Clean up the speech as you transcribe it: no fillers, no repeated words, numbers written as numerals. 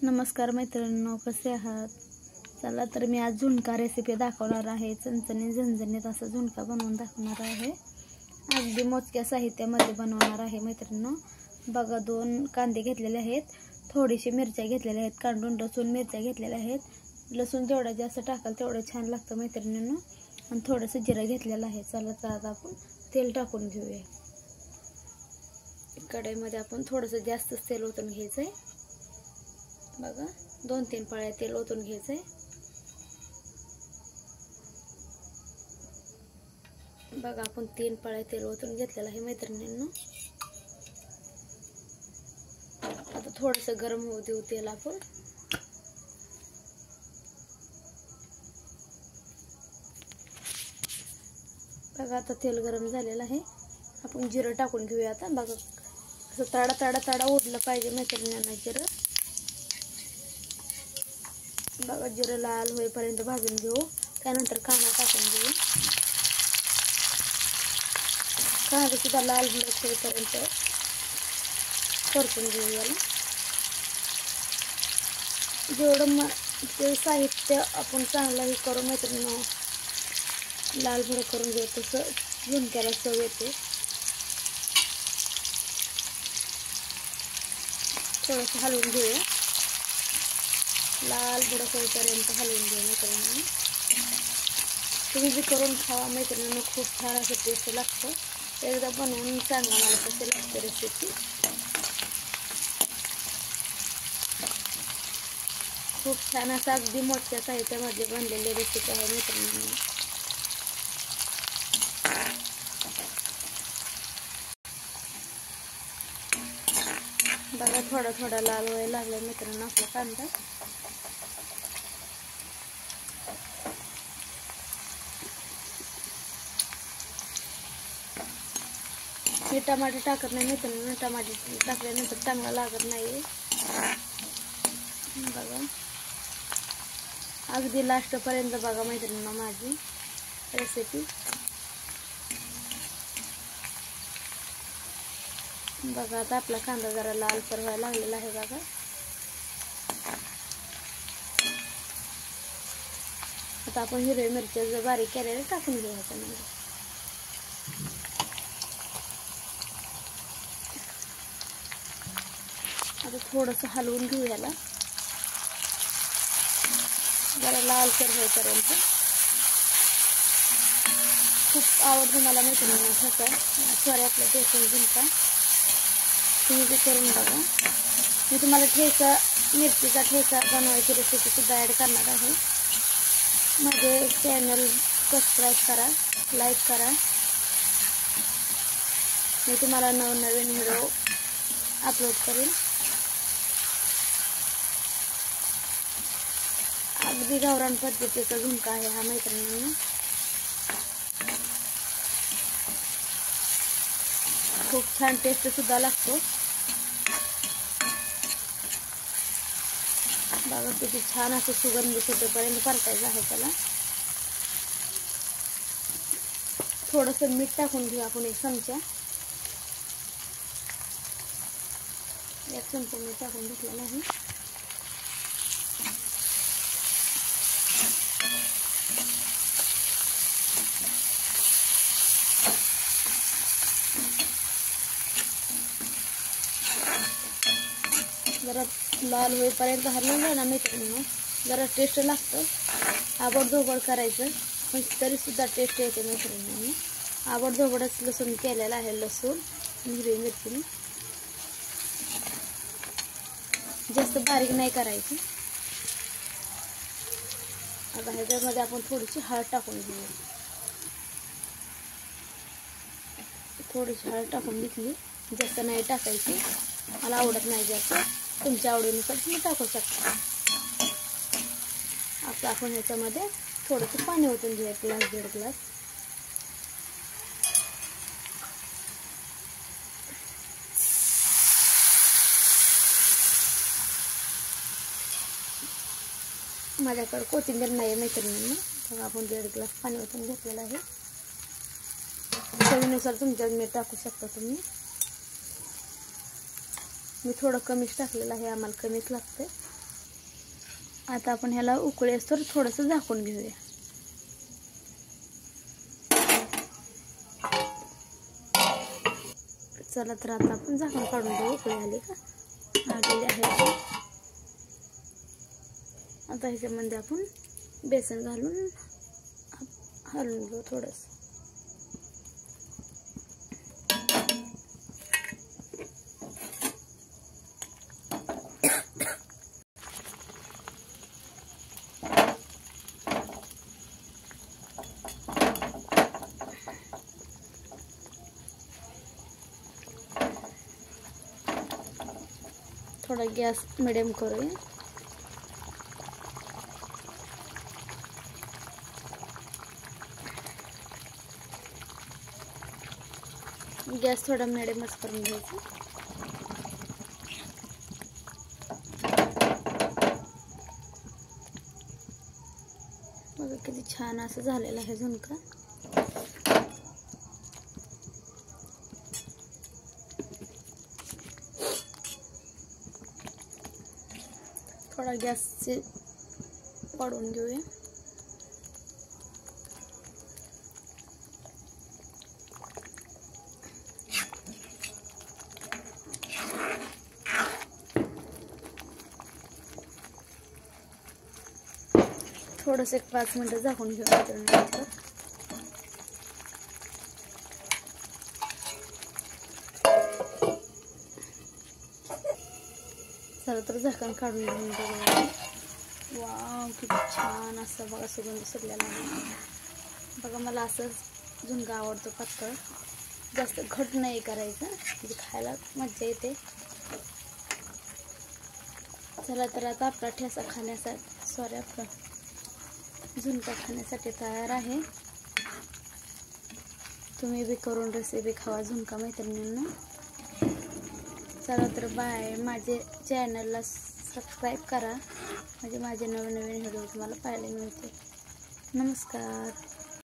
नमस्कार मैत्रिणींनो, कसे आहात? चला तर मी आज झुणका रेसिपी दाखवणार आहे. चणचणीत झणझणीत असा झुणका बनवून दाखवणार आहे. अगदी मोजक्या साहित्यामध्ये बनवणार आहे मैत्रिणींनो. बघा, 2 कांदे घेतलेले आहेत, थोडीशी मिरच्या घेतलेल्या आहेत, कांडून लसूण मिरच्या घेतलेल्या आहेत. लसूण जेवढा जास्त टाकाल तेवढं छान लागतं मैत्रिणींनो. आणि थोडंसं जिरं घेतलेलं आहे. चला तर आता आपण तेल टाकून घेऊया. कढईमध्ये आपण थोडंसं जास्तच तेल ओतून घ्यायचं आहे. बघा, 2-3 पळ्या तेल ओतून घ्यायचंय. बघा, आपण 3 पळ्या तेल ओतून घेतलेलं आहे मैत्रिणींनो. आता थोडंसं गरम होऊ देऊ तेल आपण. बघा, आता तेल गरम झालेलं आहे. आपण जिरं टाकून घेऊया आता. बघा, असं तडा उडलं पाहिजे मैत्रिणींना जिरं. बघा, जिरं लाल होईपर्यंत भाजून घेऊ. त्यानंतर कांदा टाकून घेऊ. कांदा सुद्धा लाल होईपर्यंत परतून घेऊ याला. जेवढं ते साहित्य आपण चांगलं हे करू मैत्रिणींनो, लाल भडक करून घेऊ, तसं झुणक्याला चव येते. थोडंसं हलवून घेऊया. लाल भडक होईपर्यंत हलवून घेऊ मैत्रिणींनो. तुम्ही बी करून खावा मैत्रिणींनो, खूप छान असं टेस्ट लागतं. एकदा बनवून सांगा मला कशी लागते रेसिपी. खूप छान असं अगदी मोठ्या साहित्यामध्ये बनलेली रेसिपी आहे मैत्रिणींनो. बघा, थोडा लाल व्हायला लागला मित्रांनो आपला कांदा. मी टमाटे टाकत नाही मित्रांनो, टमाटे टाकल्यानंतर चांगला लागत नाही. बघा, अगदी लास्ट पर्यंत बघा मैत्रिणींनो माझी रेसिपी. बघा, आता आपला कांदा जरा लालसर व्हायला लागलेला आहे. बघा, आता आपण हिरव्या मिरच्या जर बारीक केलेल्या टाकून घ्यायचं. म्हणजे आता थोडंसं हलवून घेऊ याला, जरा लालसर होईपर्यंत. खूप आवडतो मला मैत्रिणींना ठसा, सॉरी आपलं बेसन झुणका. तुम्ही बी करून बघा. मी तुम्हाला मिरचीचा ठेचा बनवायची रेसिपी सुद्धा ॲड करणार आहे. माझे चॅनल सबस्क्राईब करा, लाईक करा. मी तुम्हाला नवनवीन व्हिडिओ अपलोड करेन. अगदी गावरान पद्धतीचा झुणका आहे हा मैत्रिणींना. खूप छान टेस्ट सुद्धा लागतो. बघा, किती छान असं सुगंध सुटेपर्यंत परतायचं आहे त्याला. थोडंसं मीठ टाकून घेऊ आपण, 1 चमचा. 1 चमचा मीठ टाकून घेतलेलं आहे. जरा लाल होईपर्यंत हलवलं ना मैत्रिणींनो, जरा टेस्ट लागतं. आबडधोबड करायचं, पण तरी सुद्धा टेस्ट येते मैत्रिणींनो. आबडधोबडच लसूण केलेला आहे, लसूण आणि हिरवी मिरची. जास्त बारीक नाही करायची. आता ह्याच्यामध्ये आपण थोडीशी हळद टाकून घेऊ. थोडीशी हळद टाकून घेतली, जास्त नाही टाकायची, मला आवडत नाही जास्त. तुमच्या आवडीनुसार तुम्ही टाकू शकता. आता आपण ह्याच्यामध्ये थोडंसं पाणी ओतून घेऊया, 1-1.5 ग्लास. माझ्याकडे कोथिंबीर नाही आहे मैत्रिणींना, तर आपण 1.5 ग्लास पाणी ओतून घेतलेलं आहे. चवीनुसार तुमच्या मीठ टाकू शकता तुम्ही. मी थोडं कमीच टाकलेलं आहे, आम्हाला कमीच लागतं. आता आपण ह्याला उकळी असतो थोडंसं झाकून घेऊया. चला तर आता आपण झाकण काढून घेऊ. उकळी आली का? आलेली आहे. आता ह्याच्यामध्ये आपण बेसन घालून हलवून घेऊ थोडंसं. थोडा गॅस मिडियम करूया. गॅस थोडा मिडियमच करून घ्यायचा. बघा किती छान असं झालेलं आहे झुणका. थोडा गॅसचे वाढवून घेऊया. थोडंसं एक 5 मिनिटं झाकून घेऊया. चला तर झाकण काढून घेऊन बघूया. वाव किती छान असं बघा सुगंध सुटलेला आहे. बघा मला असंच झुणका आवडतो, पातळ, जास्त घट नाही करायचं, म्हणजे खायला मजा येते. चला तर आता आपला ठेचा खाण्यासाठी आपला झुणका खाण्यासाठी तयार आहे. तुम्ही बी करून रेसिपी खावा झुणका मैत्रिणींना. चला तर बाय. माझे चॅनलला सबस्क्राईब करा म्हणजे माझे नवीन व्हिडिओ तुम्हाला पाहायला मिळते. नमस्कार.